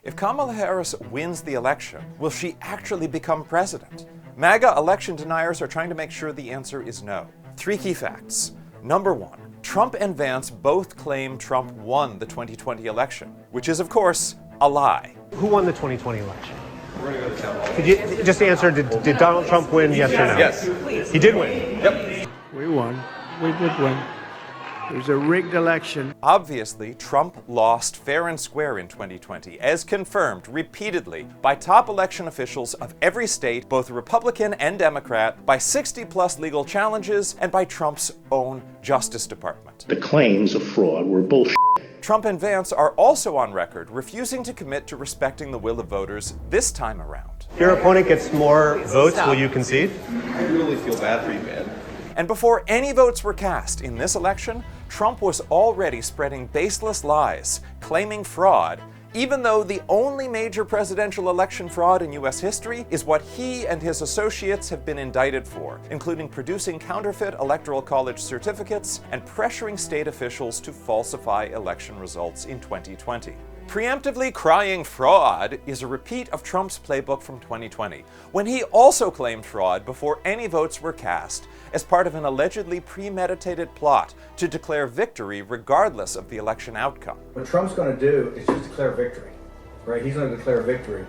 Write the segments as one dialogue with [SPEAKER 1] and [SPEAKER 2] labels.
[SPEAKER 1] If Kamala Harris wins the election, will she actually become president? MAGA election deniers are trying to make sure the answer is no. 3 key facts. Number 1, Trump and Vance both claim Trump won the 2020 election, which is, of course, a lie.
[SPEAKER 2] Who won the 2020 election?
[SPEAKER 3] We're going to go to town hall.
[SPEAKER 2] Could you just answer, did Donald Trump win, yes or no?
[SPEAKER 3] Yes.
[SPEAKER 2] He did win?
[SPEAKER 3] Yep.
[SPEAKER 4] We won. We did win. It was a rigged election.
[SPEAKER 1] Obviously, Trump lost fair and square in 2020, as confirmed repeatedly by top election officials of every state, both Republican and Democrat, by 60-plus legal challenges, and by Trump's own Justice Department.
[SPEAKER 5] The claims of fraud were bullshit.
[SPEAKER 1] Trump and Vance are also on record refusing to commit to respecting the will of voters this time around.
[SPEAKER 2] If your opponent gets more votes, will you concede?
[SPEAKER 3] I really feel bad for you, man.
[SPEAKER 1] And before any votes were cast in this election, Trump was already spreading baseless lies, claiming fraud, even though the only major presidential election fraud in U.S. history is what he and his associates have been indicted for, including producing counterfeit electoral college certificates and pressuring state officials to falsify election results in 2020. Preemptively crying fraud is a repeat of Trump's playbook from 2020, when he also claimed fraud before any votes were cast as part of an allegedly premeditated plot to declare victory regardless of the election outcome.
[SPEAKER 6] What Trump's going to do is just declare victory, right? He's going to declare victory.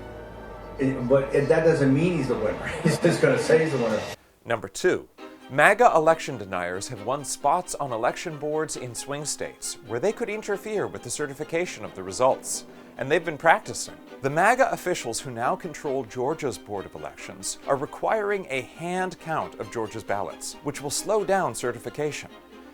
[SPEAKER 6] But that doesn't mean he's the winner. He's just going to say he's the winner.
[SPEAKER 1] Number 2. MAGA election deniers have won spots on election boards in swing states where they could interfere with the certification of the results, and they've been practicing. The MAGA officials who now control Georgia's Board of Elections are requiring a hand count of Georgia's ballots, which will slow down certification.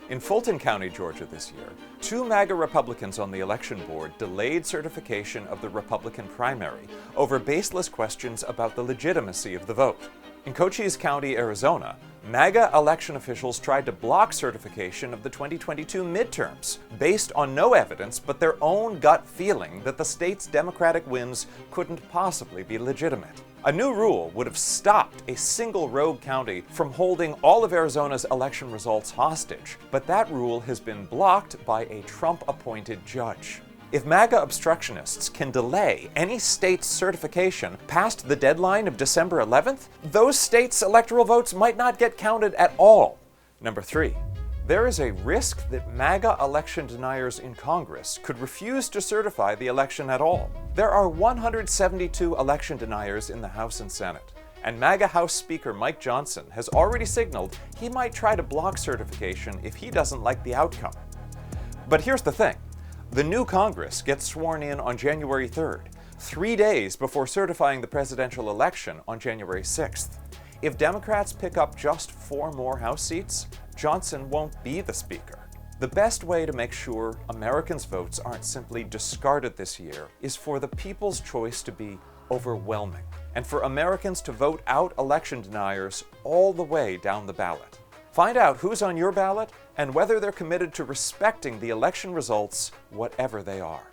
[SPEAKER 1] In Fulton County, Georgia this year, 2 MAGA Republicans on the election board delayed certification of the Republican primary over baseless questions about the legitimacy of the vote. In Cochise County, Arizona, MAGA election officials tried to block certification of the 2022 midterms based on no evidence but their own gut feeling that the state's Democratic wins couldn't possibly be legitimate. A new rule would have stopped a single rogue county from holding all of Arizona's election results hostage, but that rule has been blocked by a Trump-appointed judge. If MAGA obstructionists can delay any state's certification past the deadline of December 11th, those states' electoral votes might not get counted at all. Number 3. There is a risk that MAGA election deniers in Congress could refuse to certify the election at all. There are 172 election deniers in the House and Senate, and MAGA House Speaker Mike Johnson has already signaled he might try to block certification if he doesn't like the outcome. But here's the thing. The new Congress gets sworn in on January 3rd, 3 days before certifying the presidential election on January 6th. If Democrats pick up just 4 more House seats, Johnson won't be the Speaker. The best way to make sure Americans' votes aren't simply discarded this year is for the people's choice to be overwhelming, and for Americans to vote out election deniers all the way down the ballot. Find out who's on your ballot and whether they're committed to respecting the election results, whatever they are.